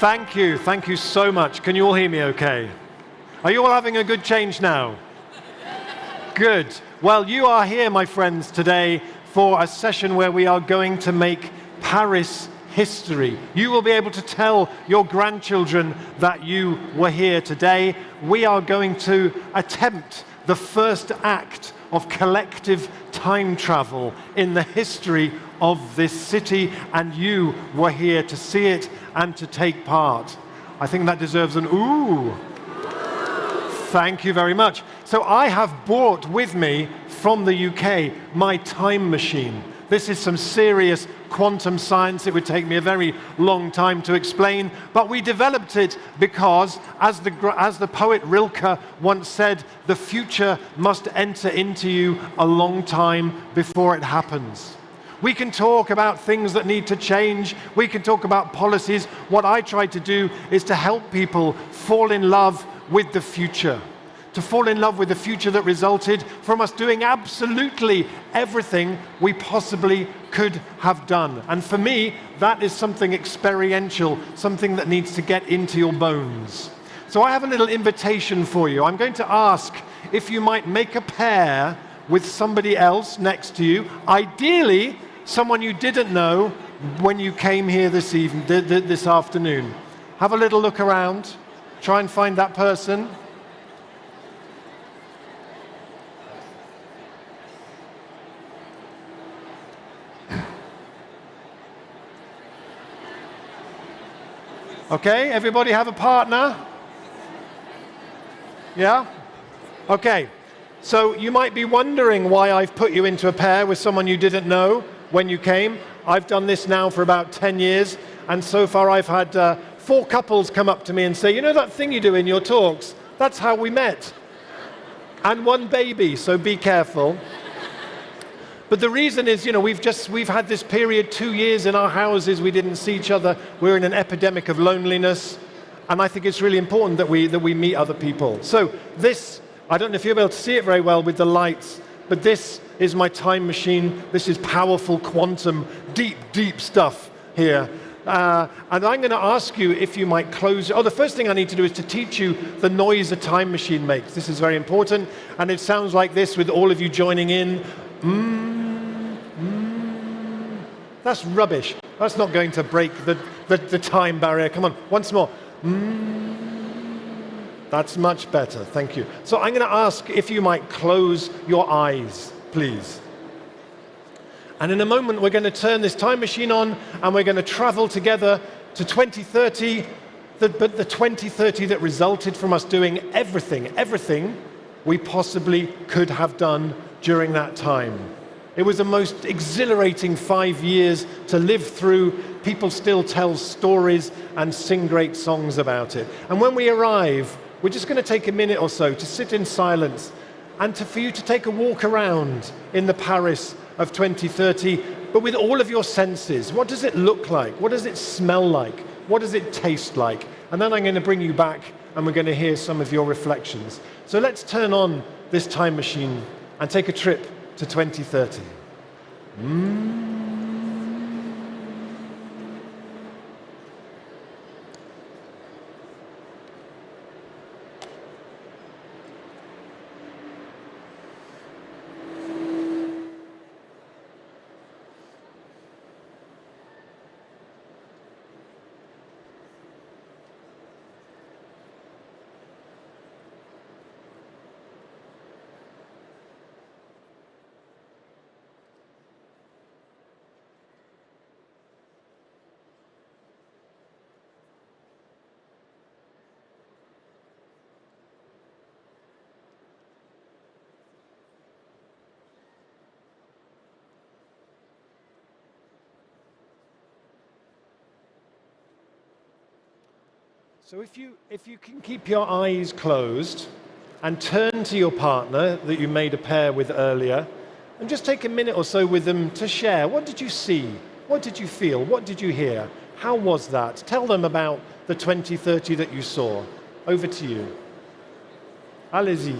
Thank you. Thank you so much. Can you all hear me okay? Are you all having a good change now? Good. Well, you are here, my friends, today for a session where we are going to make Paris history. You will be able to tell your grandchildren that you were here today. We are going to attempt the first act of collective time travel in the history of this city, and you were here to see it and to take part. I think that deserves an ooh. Thank you very much. So I have brought with me from the UK my time machine. This is some serious quantum science. It would take me a very long time to explain, but we developed it because, as the poet Rilke once said, the future must enter into you a long time before it happens. We can talk about things that need to change. We can talk about policies. What I try to do is to help people fall in love with the future. To fall in love with the future that resulted from us doing absolutely everything we possibly could have done. And for me, that is something experiential, something that needs to get into your bones. So I have a little invitation for you. I'm going to ask if you might make a pair with somebody else next to you, ideally someone you didn't know when you came here this afternoon. Have a little look around. Try and find that person. Okay, everybody have a partner? Yeah? Okay, so you might be wondering why I've put you into a pair with someone you didn't know when you came. I've done this now for about 10 years, and so far I've had 4 couples come up to me and say, you know that thing you do in your talks? That's how we met. And 1 baby, so be careful. But the reason is, we've had this period, 2 years in our houses, we didn't see each other. We're in an epidemic of loneliness, and I think it's really important that we meet other people. So this, I don't know if you'll be able to see it very well with the lights, but this is my time machine. This is powerful quantum, deep stuff here. And I'm going to ask you if you might close. The first thing I need to do is to teach you the noise a time machine makes. This is very important, and it sounds like this with all of you joining in. That's rubbish. That's not going to break the time barrier. Come on, once more. That's much better, thank you. So I'm going to ask if you might close your eyes, please. And in a moment, we're going to turn this time machine on, and we're going to travel together to 2030, but the 2030 that resulted from us doing everything we possibly could have done during that time. It was the most exhilarating 5 years to live through. People still tell stories and sing great songs about it. And when we arrive, we're just going to take a minute or so to sit in silence and for you to take a walk around in the Paris of 2030, but with all of your senses. What does it look like? What does it smell like? What does it taste like? And then I'm going to bring you back, and we're going to hear some of your reflections. So let's turn on this time machine and take a trip to 2030. So if you can keep your eyes closed and turn to your partner that you made a pair with earlier, and just take a minute or so with them to share. What did you see? What did you feel? What did you hear? How was that? Tell them about the 2030 that you saw. Over to you. Allez-y.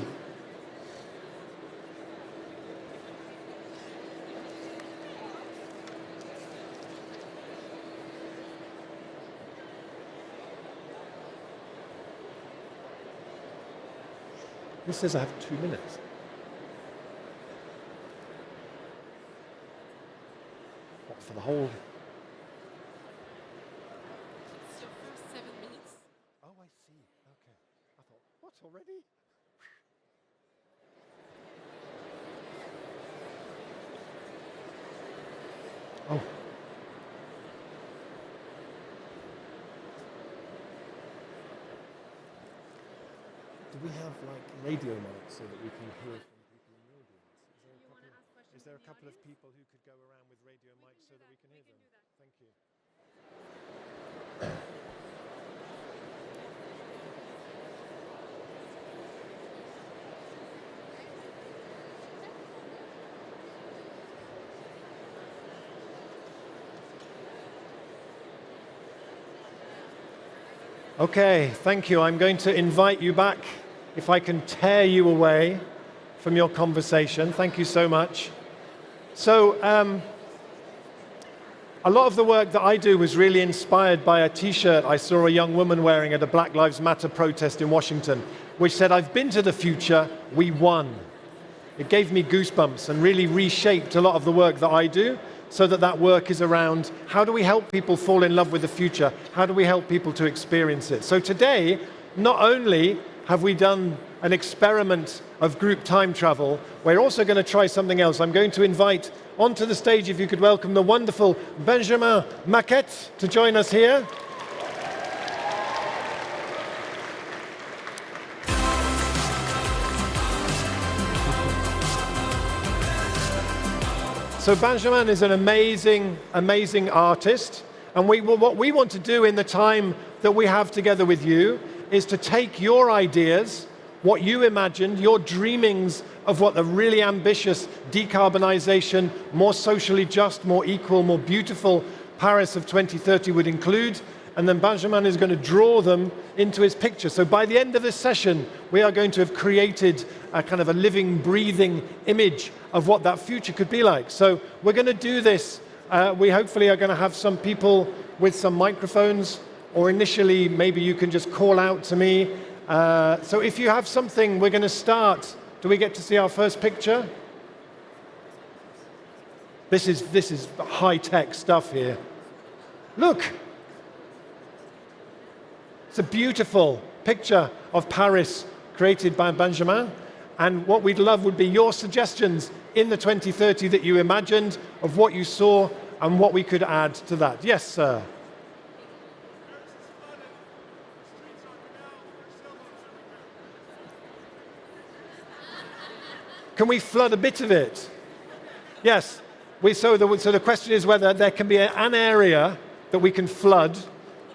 This says I have 2 minutes. What, for the whole? It's your first 7 minutes. Oh, I see. Okay. I thought, what, already? Oh. Do we have like radio mics so that we can hear from people in the audience? Is there a couple of people who could go around with radio mics so that we can hear them? Thank you. Okay, thank you. I'm going to invite you back, if I can tear you away from your conversation. Thank you so much. So, a lot of the work that I do was really inspired by a t-shirt I saw a young woman wearing at a Black Lives Matter protest in Washington, which said, "I've been to the future, we won." It gave me goosebumps and really reshaped a lot of the work that I do, so that work is around how do we help people fall in love with the future? How do we help people to experience it? So today, not only have we done an experiment of group time travel, we're also going to try something else. I'm going to invite onto the stage, if you could welcome the wonderful Benjamin Marquette to join us here. So Benjamin is an amazing, amazing artist. And what we want to do in the time that we have together with you is to take your ideas, what you imagined, your dreamings of what the really ambitious decarbonization, more socially just, more equal, more beautiful Paris of 2030 would include. And then Benjamin is going to draw them into his picture. So by the end of this session, we are going to have created a kind of a living, breathing image of what that future could be like. So we're going to do this. We hopefully are going to have some people with some microphones, or initially maybe you can just call out to me. So if you have something, we're going to start. Do we get to see our first picture? This is high-tech stuff here. Look. It's a beautiful picture of Paris created by Benjamin. And what we'd love would be your suggestions in the 2030 that you imagined of what you saw and what we could add to that. Yes, sir. Can we flood a bit of it? Yes. So the question is whether there can be an area that we can flood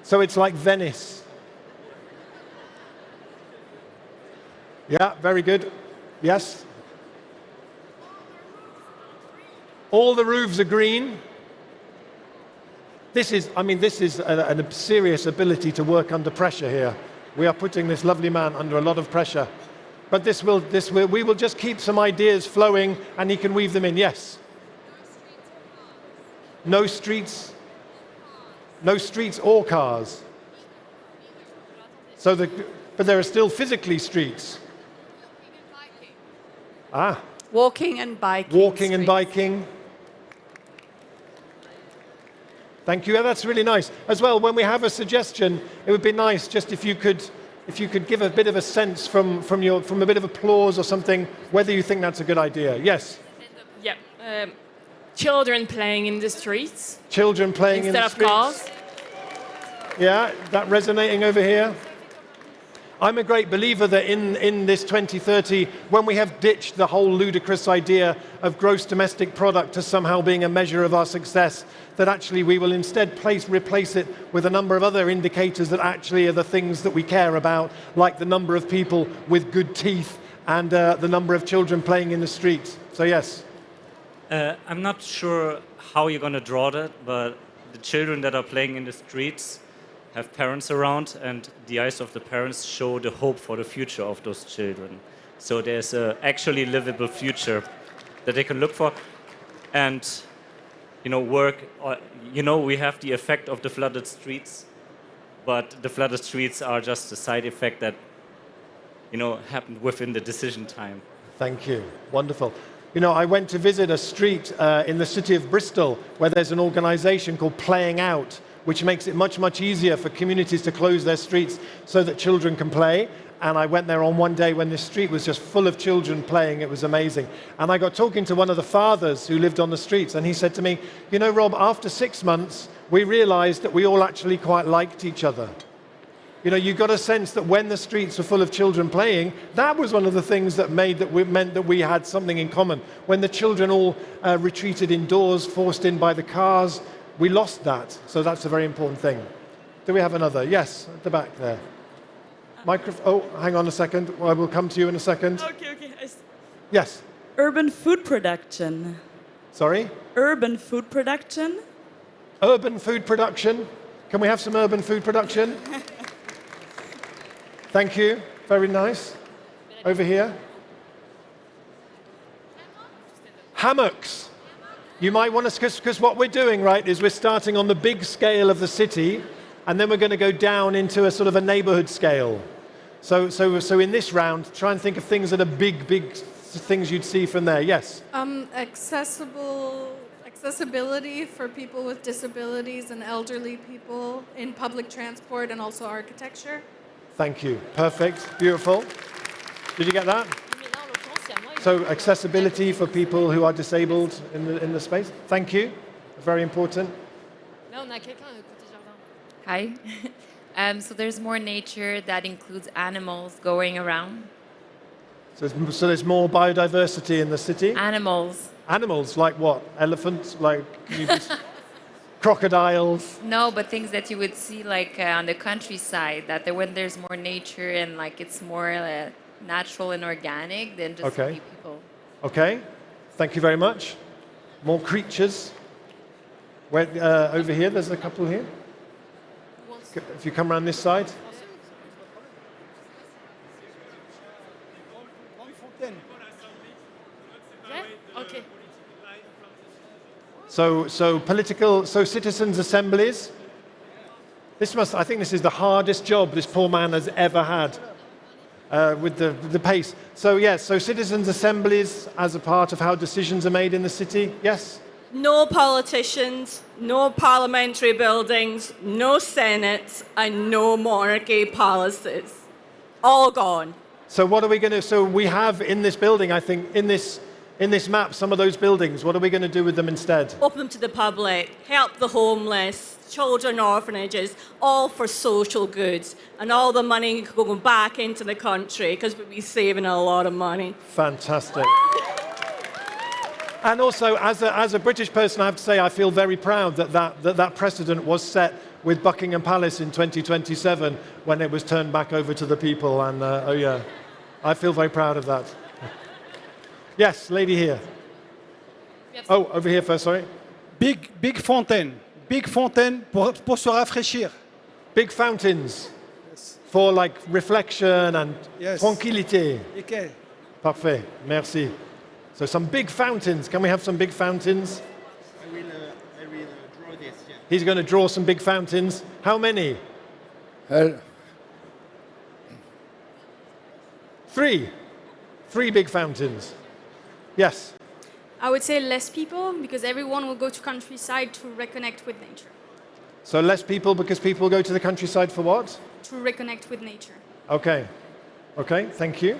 so it's like Venice. Yeah, very good. Yes. All the roofs are green. This is a serious ability to work under pressure here. We are putting this lovely man under a lot of pressure. But we will just keep some ideas flowing and he can weave them in. Yes. No streets. No streets or cars. But there are still physically streets. Walking and biking. Walking and biking. Thank you. That's really nice. As well, when we have a suggestion, it would be nice just if you could give a bit of a sense from a bit of applause or something, whether you think that's a good idea. Yes. Yeah. Children playing in the streets. Children playing in the streets. Instead of cars. Yeah, that resonating over here. I'm a great believer that in this 2030, when we have ditched the whole ludicrous idea of gross domestic product as somehow being a measure of our success, that actually we will instead replace it with a number of other indicators that actually are the things that we care about, like the number of people with good teeth and the number of children playing in the streets. So yes. I'm not sure how you're going to draw that, but the children that are playing in the streets have parents around, and the eyes of the parents show the hope for the future of those children. So there's a actually livable future that they can look for. And, we have the effect of the flooded streets, but the flooded streets are just a side effect that happened within the decision time. Thank you. Wonderful. I went to visit a street in the city of Bristol where there's an organization called Playing Out, which makes it much, much easier for communities to close their streets so that children can play. And I went there on one day when this street was just full of children playing. It was amazing. And I got talking to one of the fathers who lived on the streets, and he said to me, Rob, after 6 months, we realized that we all actually quite liked each other. You got a sense that when the streets were full of children playing, that was one of the things that meant that we had something in common. When the children all retreated indoors, forced in by the cars, we lost that. So that's a very important thing. Do we have another? Yes, at the back there. Oh, hang on a second. I will come to you in a second. Okay. Yes. Urban food production. Sorry? Urban food production. Urban food production. Can we have some urban food production? Thank you. Very nice. Over here. Hammocks. You might want to, because what we're doing, right, is we're starting on the big scale of the city, and then we're going to go down into a sort of a neighborhood scale. So in this round, try and think of things that are big things you'd see from there. Yes? Accessibility for people with disabilities and elderly people in public transport, and also architecture. Thank you. Perfect. Beautiful. Did you get that? So accessibility for people who are disabled in the space. Thank you. Very important. Hi. So there's more nature that includes animals going around. So there's more biodiversity in the city? Animals. Animals, like what? Elephants? Like crocodiles? No, but things that you would see like on the countryside, when there's more nature and like it's more natural and organic than just people. Okay. Thank you very much. More creatures. Over here, there's a couple here. If you come around this side. Okay. So citizens' assemblies. I think this is the hardest job this poor man has ever had with the pace. So citizens' assemblies as a part of how decisions are made in the city. Yes? No politicians, no parliamentary buildings, no senates, and no monarchy palaces. All gone. So what are we going to... So we have in this building, I think, in this map, some of those buildings. What are we going to do with them instead? Open them to the public, help the homeless, children orphanages, all for social goods. And all the money could go back into the country because we'd be saving a lot of money. Fantastic. And also, as a British person, I have to say I feel very proud that precedent was set with Buckingham Palace in 2027 when it was turned back over to the people. And I feel very proud of that. Yes, lady here. Oh, over here first, sorry. Big fontaine. Big fontaine pour se rafraîchir. Big fountains for like reflection and tranquillité. Okay. Parfait, merci. So some big fountains. Can we have some big fountains? I will draw this. Yeah. He's going to draw some big fountains. How many? 3. 3 big fountains. Yes. I would say less people, because everyone will go to countryside to reconnect with nature. So less people because people go to the countryside for what? To reconnect with nature. Okay. Okay, thank you.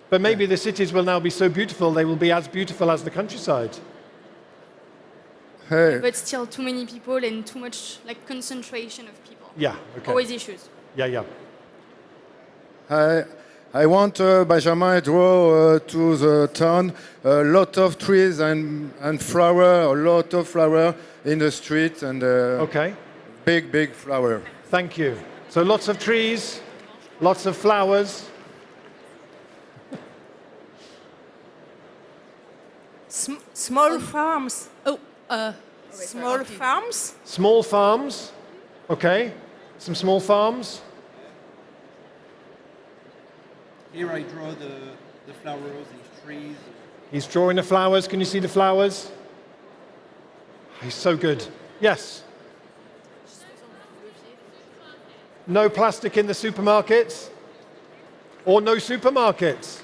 But maybe the cities will now be so beautiful, they will be as beautiful as the countryside. Hey. But still too many people and too much concentration of people. Yeah, okay. Always issues. Yeah. I want Benjamin draw to the town a lot of trees and flower, a lot of flower in the street and big flower. Thank you. So lots of trees, lots of flowers. Small farms. Small farms. Small farms. Okay. Some small farms. Here I draw the flowers and trees. He's drawing the flowers. Can you see the flowers? He's so good. Yes. No plastic in the supermarkets. Or no supermarkets?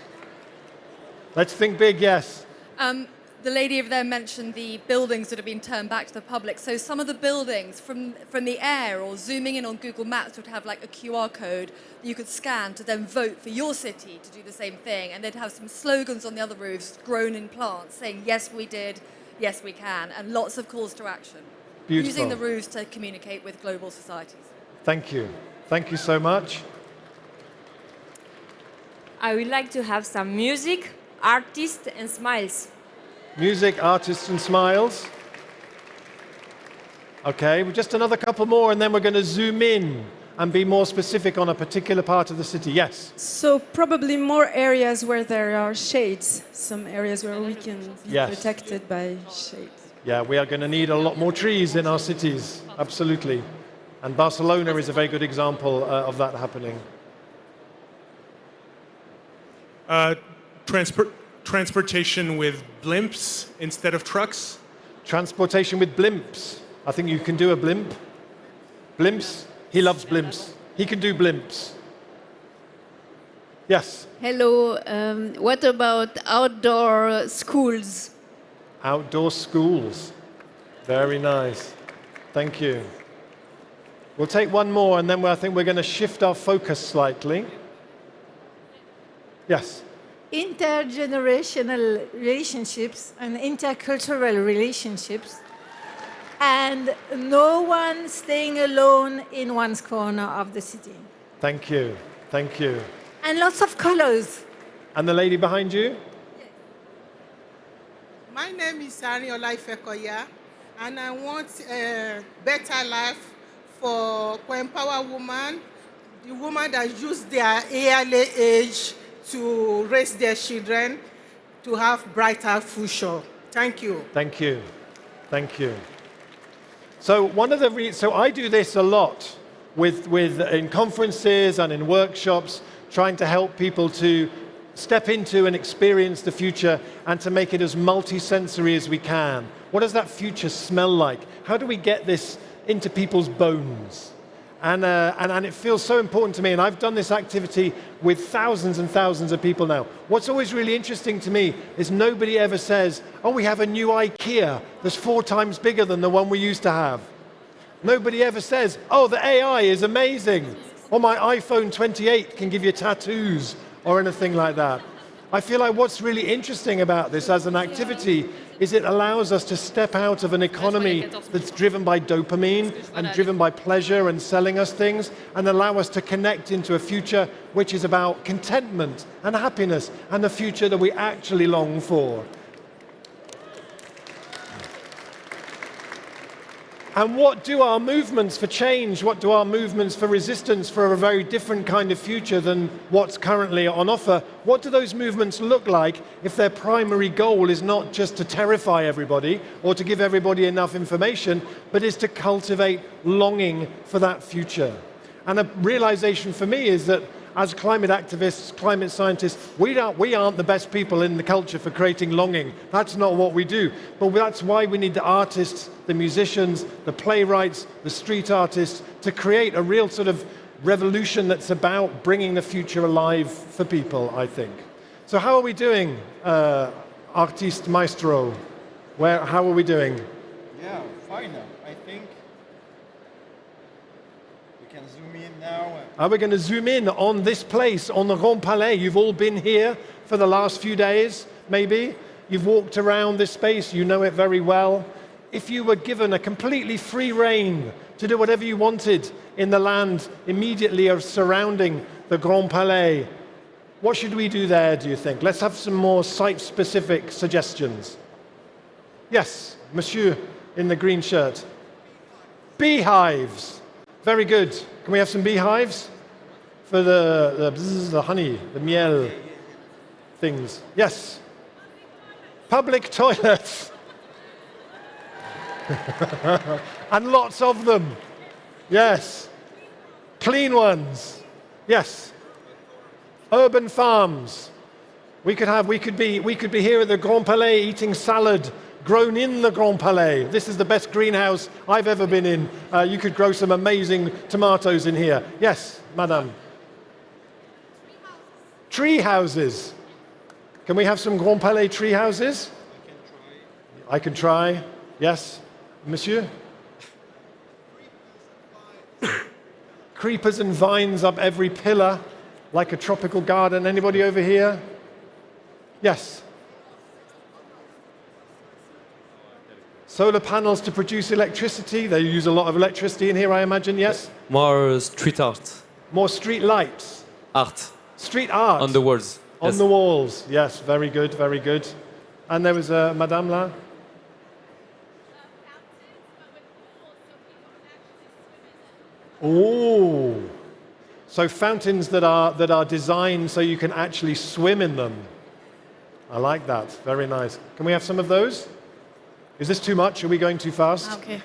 Let's think big, yes. The lady over there mentioned the buildings that have been turned back to the public. So some of the buildings from the air or zooming in on Google Maps would have like a QR code that you could scan to then vote for your city to do the same thing. And they'd have some slogans on the other roofs grown in plants saying, yes, we did, yes, we can, and lots of calls to action. Beautiful. Using the roofs to communicate with global societies. Thank you. Thank you so much. I would like to have some music, artists, and smiles. Music, artists, and smiles. Okay, well, just another couple more, and then we're going to zoom in and be more specific on a particular part of the city. Yes? So probably more areas where there are shades, some areas where we can be protected by shades. Yeah, we are going to need a lot more trees in our cities, absolutely. And Barcelona is a very good example of that happening. Transportation with blimps instead of trucks? Transportation with blimps. I think you can do a blimp. Blimps? He loves blimps. He can do blimps. Yes? Hello. What about outdoor schools? Outdoor schools. Very nice. Thank you. We'll take one more, and then I think we're going to shift our focus slightly. Yes? Intergenerational relationships and intercultural relationships, and no one staying alone in one's corner of the city. Thank you. Thank you. And lots of colors. And the lady behind you? My name is Sani Olaifekoya, and I want a better life for empower women, the women that use their early age to raise their children to have brighter future. Thank you. Thank you. Thank you. So one of the so I do this a lot with in conferences and in workshops, trying to help people to step into and experience the future and to make it as multi-sensory as we can. What does that future smell like? How do we get this into people's bones? And it feels so important to me, and I've done this activity with thousands and thousands of people now. What's always really interesting to me is nobody ever says, oh, we have a new IKEA that's 4 times bigger than the one we used to have. Nobody ever says, oh, the AI is amazing, or my iPhone 28 can give you tattoos, or anything like that. I feel like what's really interesting about this as an activity is it allows us to step out of an economy that's driven by dopamine and driven by pleasure and selling us things, and allow us to connect into a future which is about contentment and happiness and the future that we actually long for. And what do our movements for change, what do our movements for resistance for a very different kind of future than what's currently on offer, what do those movements look like if their primary goal is not just to terrify everybody or to give everybody enough information, but is to cultivate longing for that future? And a realization for me is that as climate activists, climate scientists, we aren't the best people in the culture for creating longing. That's not what we do. But that's why we need the artists, the musicians, the playwrights, the street artists to create a real sort of revolution that's about bringing the future alive for people, I think. So how are we doing, Artiste Maestro? How are we doing? Yeah, fine. I think we can zoom in now. We're going to zoom in on this place, on the Grand Palais. You've all been here for the last few days, maybe. You've walked around this space. You know it very well. If you were given a completely free rein to do whatever you wanted in the land immediately surrounding the Grand Palais, what should we do there, do you think? Let's have some more site-specific suggestions. Yes, monsieur in the green shirt. Beehives. Very good. Can we have some beehives? For the honey, the miel things. Yes. Public toilets. And lots of them. Yes. Clean ones. Yes. Urban farms. We could be here at the Grand Palais eating salad grown in the Grand Palais. This is the best greenhouse I've ever been in. You could grow some amazing tomatoes in here. Yes, madame. Tree houses. Can we have some Grand Palais tree houses? I can try. Yes, monsieur? Creepers and vines up every pillar, like a tropical garden. Anybody over here? Yes. Solar panels to produce electricity. They use a lot of electricity in here, I imagine. Yes? More street art. More street lights. Art. Street art. On the walls. On Yes. the walls. Yes, very good, very good. And there was a madame là. Oh, so fountains that are designed so you can actually swim in them. I like that. Very nice. Can we have some of those? Is this too much? Are we going too fast? Okay.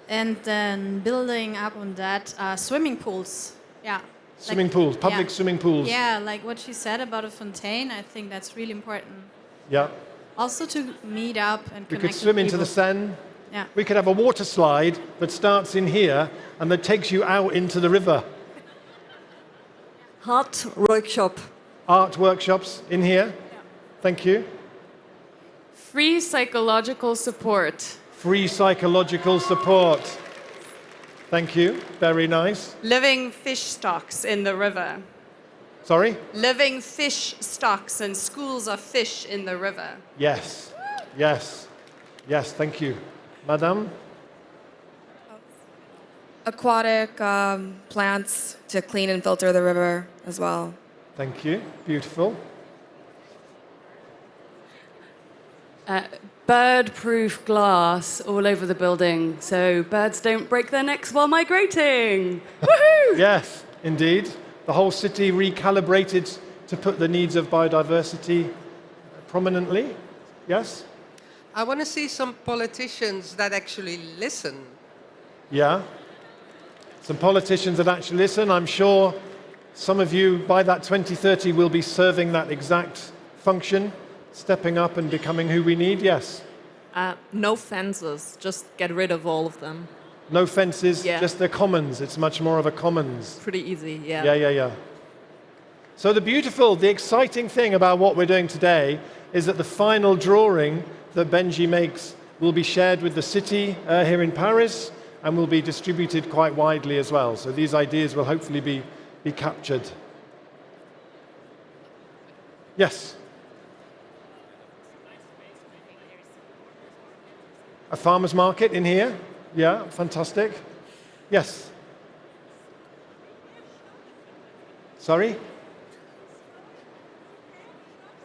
And then building up on that, swimming pools. Yeah. Swimming pools, public swimming pools. Yeah, like what she said about a fontaine, I think that's really important. Yeah. Also to meet up and We connect could swim with into the people. Seine. Yeah. We could have a water slide that starts in here and that takes you out into the river. Art workshop. Art workshops in here. Thank you. Free psychological support. Free psychological support. Thank you. Very nice. Living fish stocks in the river. Sorry? Living fish stocks and schools of fish in the river. Yes. Yes. Yes, thank you. Madame? Aquatic plants to clean and filter the river as well. Thank you. Beautiful. Bird-proof glass all over the building so birds don't break their necks while migrating. Woohoo! Yes, indeed. The whole city recalibrated to put the needs of biodiversity prominently. Yes? I want to see some politicians that actually listen. Yeah. Some politicians that actually listen. I'm sure some of you by that 2030 will be serving that exact function, stepping up and becoming who we need. Yes. No fences. Just get rid of all of them. No fences, Yeah. just the commons. It's much more of a commons. Pretty easy, yeah. Yeah. So the exciting thing about what we're doing today is that the final drawing that Benji makes will be shared with the city here in Paris and will be distributed quite widely as well. So these ideas will hopefully be captured. Yes? A farmer's market in here? Yeah, fantastic. Yes? Sorry?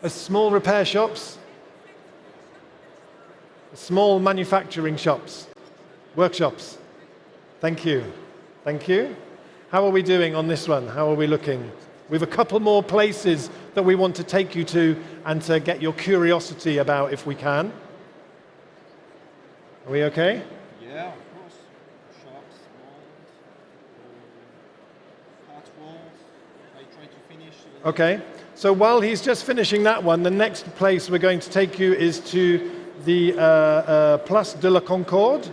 A small repair shops? Small manufacturing shops? Workshops? Thank you. Thank you. How are we doing on this one? How are we looking? We have a couple more places that we want to take you to and to get your curiosity about if we can. Are we okay? Yeah, of course. Shops, malls, art walls. I try to finish. Okay. So while he's just finishing that one, the next place we're going to take you is to the Place de la Concorde.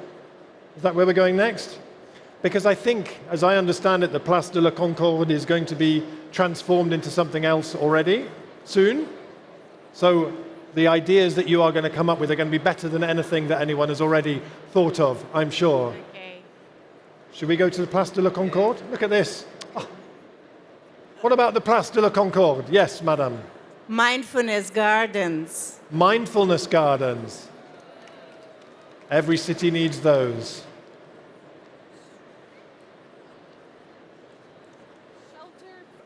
Is that where we're going next? Because I think, as I understand it, the Place de la Concorde is going to be transformed into something else already soon. So the ideas that you are going to come up with are going to be better than anything that anyone has already thought of, I'm sure. Okay. Should we go to the Place de la Concorde? Look at this. Oh. What about the Place de la Concorde? Yes, madam. Mindfulness gardens. Mindfulness gardens. Every city needs those.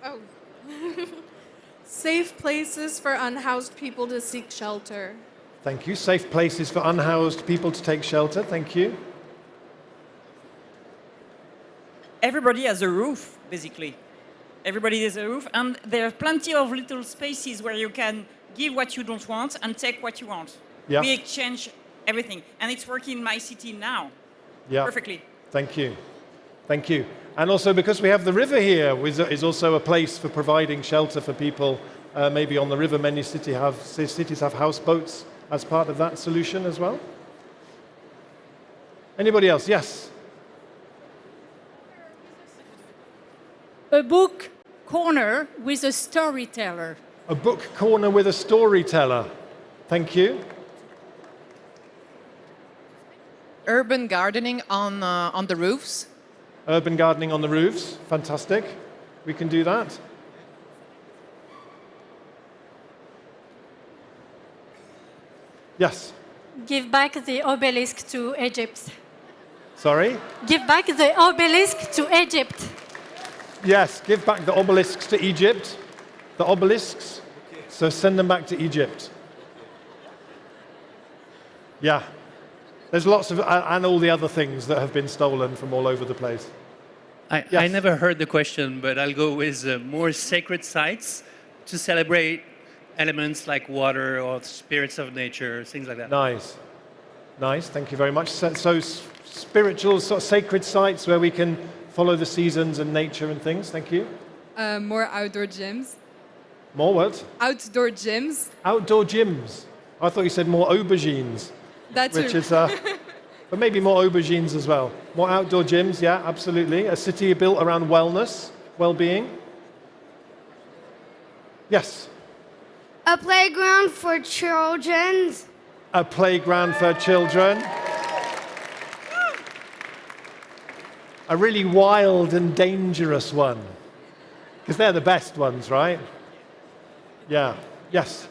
Oh. Safe places for unhoused people to seek shelter. Thank you. Safe places for unhoused people to take shelter. Thank you. Everybody has a roof, basically. Everybody has a roof, and there are plenty of little spaces where you can give what you don't want and take what you want. Yeah. We exchange everything, and it's working in my city now. Yeah. Perfectly. Thank you. Thank you. And also because we have the river here is also a place for providing shelter for people maybe on the river. Many cities have houseboats as part of that solution as well. Anybody else? Yes. A book. corner with a storyteller. A book corner with a storyteller. Thank you. Urban gardening on the roofs. Urban gardening on the roofs. Fantastic. We can do that. Yes. Give back the obelisk to Egypt. Sorry? Give back the obelisk to Egypt. Yes, give back the obelisks to Egypt. The obelisks. So send them back to Egypt. Yeah. There's lots of, and all the other things that have been stolen from all over the place. I never heard the question, but I'll go with more sacred sites to celebrate elements like water or spirits of nature, things like that. Nice. Nice, thank you very much. So spiritual, sort of sacred sites where we can follow the seasons and nature and things. Thank you. More outdoor gyms. More what? Outdoor gyms. Outdoor gyms. I thought you said more aubergines. That's which is, but maybe more aubergines as well. More outdoor gyms, yeah, absolutely. A city built around wellness, well-being. Yes. A playground for children. A playground for children. A really wild and dangerous one. Because they're the best ones, right? Yeah. Yes.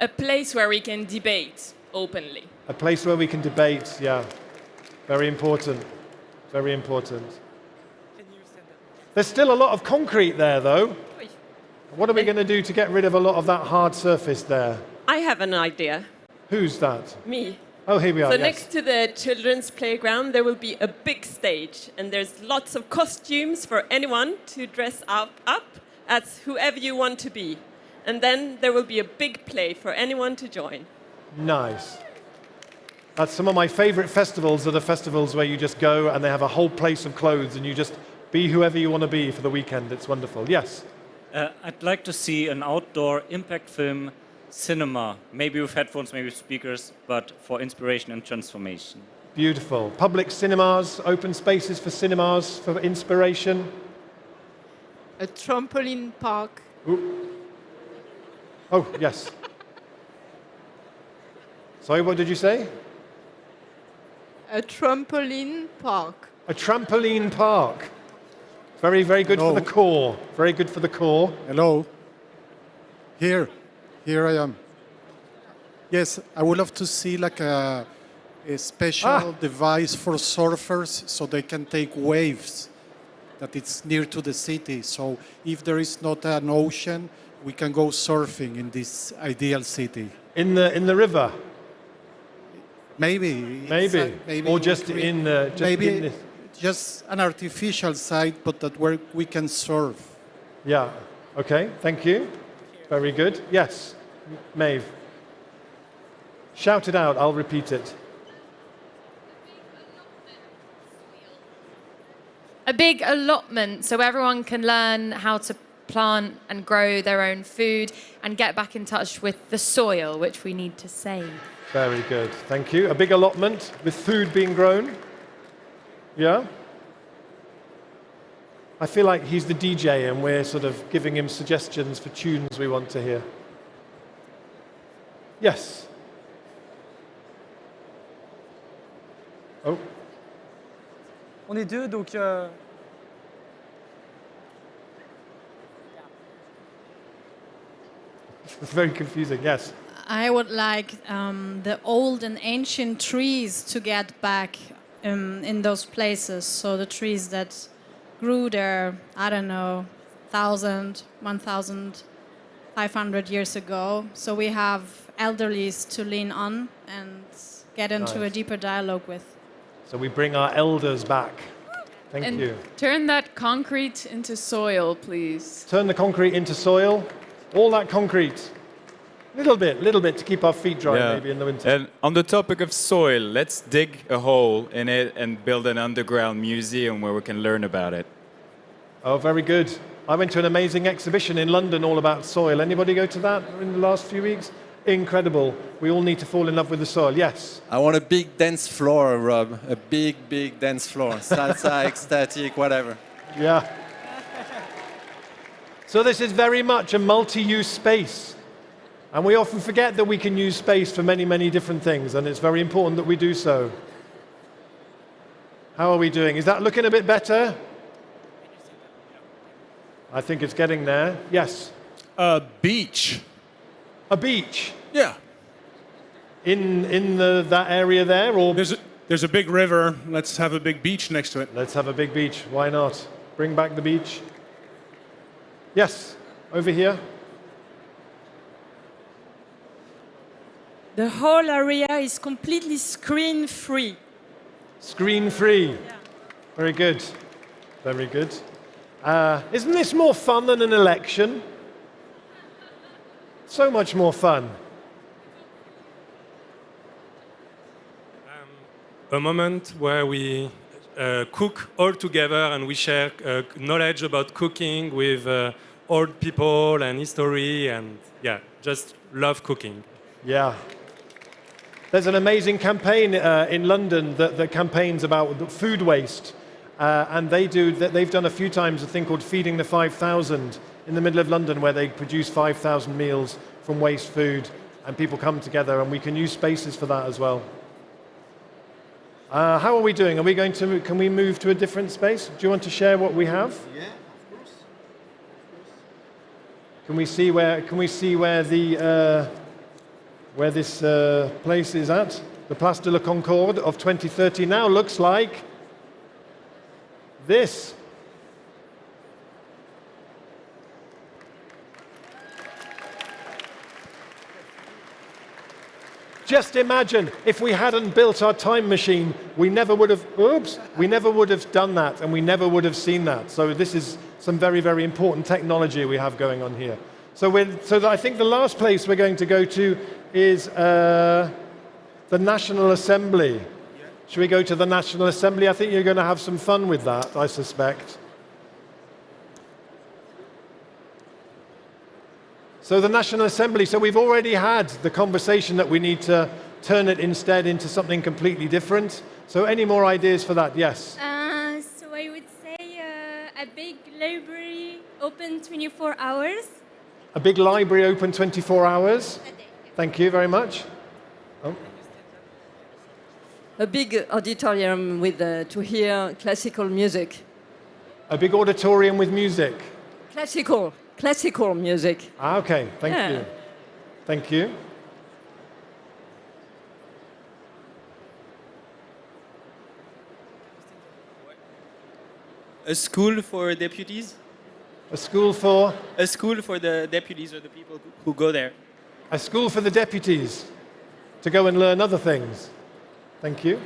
A place where we can debate openly. A place where we can debate, yeah. Very important. Very important. There's still a lot of concrete there, though. What are we going to do to get rid of a lot of that hard surface there? I have an idea. Who's that? Me. Oh, here we are. So yes. next to the children's playground, there will be a big stage, and there's lots of costumes for anyone to dress up as whoever you want to be. And then there will be a big play for anyone to join. Nice. That's some of my favorite festivals are the festivals where you just go and they have a whole place of clothes and you just be whoever you want to be for the weekend. It's wonderful. Yes? I'd like to see an outdoor impact film cinema, maybe with headphones, maybe with speakers, but for inspiration and transformation. Beautiful. Public cinemas, open spaces for cinemas, for inspiration. A trampoline park. Ooh. Oh, yes. Sorry, what did you say? A trampoline park. A trampoline park. Very, very good for the core. Very good for the core. Hello. Here I am. Yes, I would love to see like a special device for surfers so they can take waves that it's near to the city. So if there is not an ocean, we can go surfing in this ideal city. In the river? Maybe. Or just in the... Just an artificial site, but that where we can surf. Yeah. Okay. Thank you. Very good. Yes. Maeve. Shout it out. I'll repeat it. A big allotment so everyone can learn how to plant and grow their own food and get back in touch with the soil, which we need to save. Very good. Thank you. A big allotment with food being grown. Yeah? I feel like he's the DJ and we're sort of giving him suggestions for tunes we want to hear. Yes? Oh. On est deux, donc... It's very confusing, yes. I would like the old and ancient trees to get back in those places. So the trees that grew there, I don't know, 1,000, 1,500 years ago. So we have elderlies to lean on and get into a deeper dialogue with. So we bring our elders back. Thank you. Turn that concrete into soil, please. Turn the concrete into soil. All that concrete. Little bit to keep our feet dry maybe in the winter. And on the topic of soil, let's dig a hole in it and build an underground museum where we can learn about it. Oh, very good. I went to an amazing exhibition in London all about soil. Anybody go to that in the last few weeks? Incredible. We all need to fall in love with the soil. Yes? I want a big dance floor, Rob. A big dance floor. Salsa, ecstatic, whatever. Yeah. So this is very much a multi-use space. And we often forget that we can use space for many, many different things, and it's very important that we do so. How are we doing? Is that looking a bit better? I think it's getting there. Yes? A beach. A beach? Yeah. In that area there? Or There's a big river. Let's have a big beach next to it. Let's have a big beach. Why not? Bring back the beach. Yes, over here. The whole area is completely screen-free. Screen-free. Yeah. Very good. Very good. Isn't this more fun than an election? So much more fun. A moment where we cook all together and we share knowledge about cooking with old people and history, and yeah, just love cooking. Yeah. There's an amazing campaign in London that campaigns about food waste, and they've done a few times a thing called Feeding the 5,000 in the middle of London, where they produce 5,000 meals from waste food, and people come together, and we can use spaces for that as well. How are we doing? Are we going to? Can we move to a different space? Do you want to share what we have? Yeah, of course. Can we see where? Can we see where the where this place is at? The Place de la Concorde of 2030 now looks like this. Just imagine if we hadn't built our time machine, we never would have done that, and we never would have seen that. So this is some very, very important technology we have going on here. So I think the last place we're going to go to is the National Assembly. Yeah. Should we go to the National Assembly? I think you're going to have some fun with that, I suspect. So the National Assembly, so we've already had the conversation that we need to turn it instead into something completely different. So any more ideas for that? Yes? So I would say a big library open 24 hours. A big library open 24 hours? Thank you very much. Oh. A big auditorium with to hear classical music. A big auditorium with music? Classical music. Okay, thank you. Thank you. A school for deputies? A school for? A school for the deputies or the people who go there. A school for the deputies to go and learn other things. Thank you.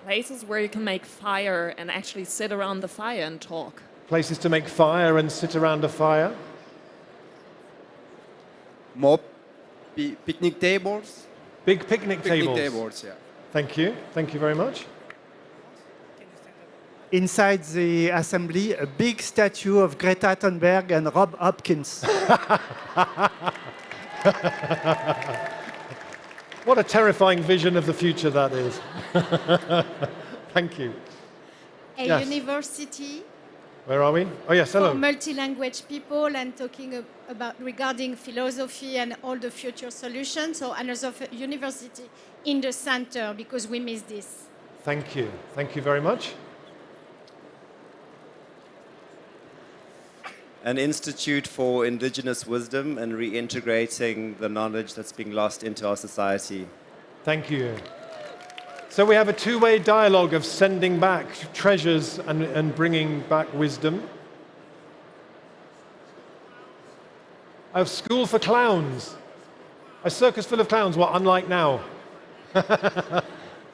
Places where you can make fire and actually sit around the fire and talk. Places to make fire and sit around a fire. More picnic tables. Big picnic tables. Picnic tables, yeah. Thank you. Thank you very much. Inside the assembly, a big statue of Greta Thunberg and Rob Hopkins. What a terrifying vision of the future that is. Thank you. A university. Where are we? Oh, yes, hello. For multi-language people and talking about regarding philosophy and all the future solutions. So another university in the center because we miss this. Thank you. Thank you very much. An institute for indigenous wisdom and reintegrating the knowledge that's being lost into our society. Thank you. So we have a two-way dialogue of sending back treasures and bringing back wisdom. A school for clowns. A circus full of clowns, what, unlike now?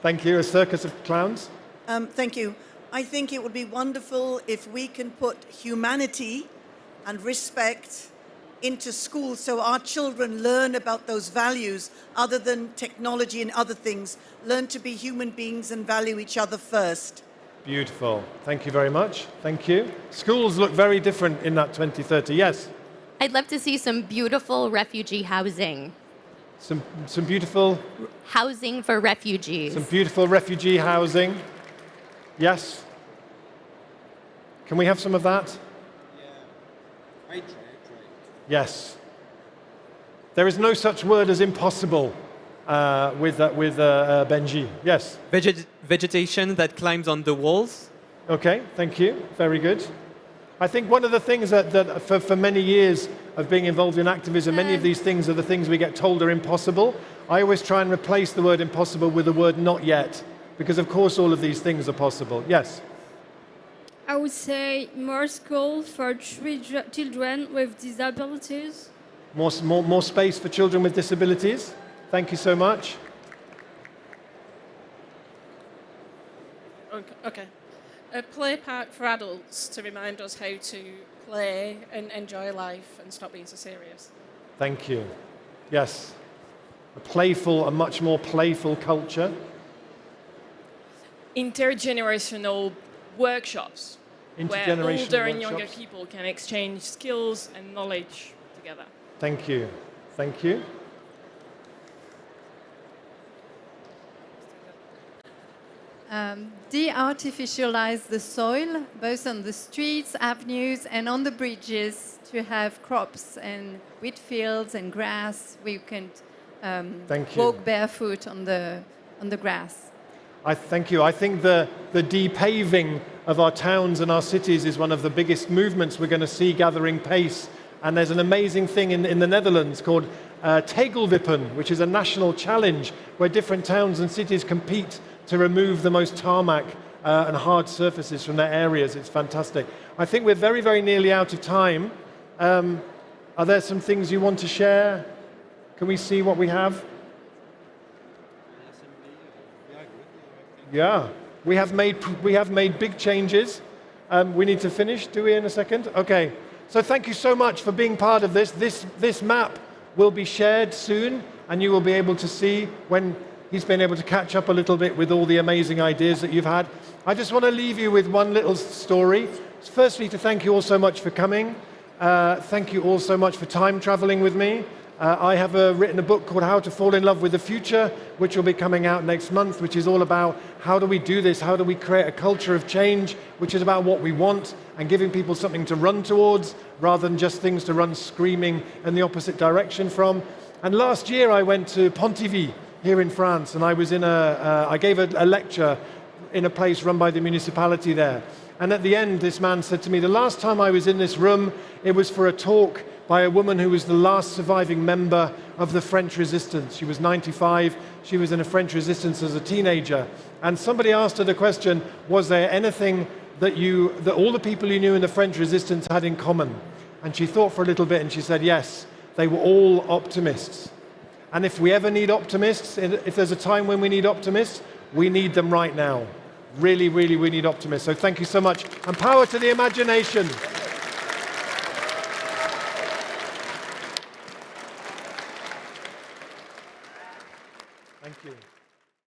Thank you, a circus of clowns. Thank you. I think it would be wonderful if we can put humanity and respect into schools so our children learn about those values other than technology and other things, learn to be human beings and value each other first. Beautiful. Thank you very much. Thank you. Schools look very different in that 2030. Yes? I'd love to see some beautiful refugee housing. Some beautiful... Housing for refugees. Some beautiful refugee housing. Yes? Can we have some of that? Yes. There is no such word as impossible with Benji. Yes. Vegetation that climbs on the walls. Okay, thank you. Very good. I think one of the things that for many years of being involved in activism, many of these things are the things we get told are impossible. I always try and replace the word impossible with the word not yet, because of course all of these things are possible. Yes? I would say more school for children with disabilities. More space for children with disabilities. Thank you so much. Okay. A play park for adults to remind us how to play and enjoy life and stop being so serious. Thank you. Yes. A much more playful culture. Intergenerational workshops where older and younger workshops. people can exchange skills and knowledge together. Thank you. Thank you. De-artificialize the soil, both on the streets, avenues, and on the bridges, to have crops and wheat fields and grass where you can walk barefoot on the grass. Thank you. I think the de-paving of our towns and our cities is one of the biggest movements we're going to see gathering pace. And there's an amazing thing in the Netherlands called Tegelwippen, which is a national challenge where different towns and cities compete to remove the most tarmac and hard surfaces from their areas. It's fantastic. I think we're very, very nearly out of time. Are there some things you want to share? Can we see what we have? Yeah, we have made big changes. We need to finish, do we, in a second? Okay. So thank you so much for being part of this. This map will be shared soon, and you will be able to see when he's been able to catch up a little bit with all the amazing ideas that you've had. I just want to leave you with one little story. Firstly, to thank you all so much for coming. Thank you all so much for time traveling with me. I have written a book called How to Fall in Love with the Future, which will be coming out next month, which is all about how do we do this, how do we create a culture of change, which is about what we want and giving people something to run towards rather than just things to run screaming in the opposite direction from. And last year I went to Pontivy here in France, and I was I gave a lecture in a place run by the municipality there. And at the end, this man said to me, the last time I was in this room, it was for a talk by a woman who was the last surviving member of the French resistance. She was 95. She was in a French resistance as a teenager. And somebody asked her the question, was there anything that all the people you knew in the French resistance had in common? And she thought for a little bit and she said, yes, they were all optimists. And if we ever need optimists, if there's a time when we need optimists, we need them right now. Really, really, we need optimists. So thank you so much. And power to the imagination.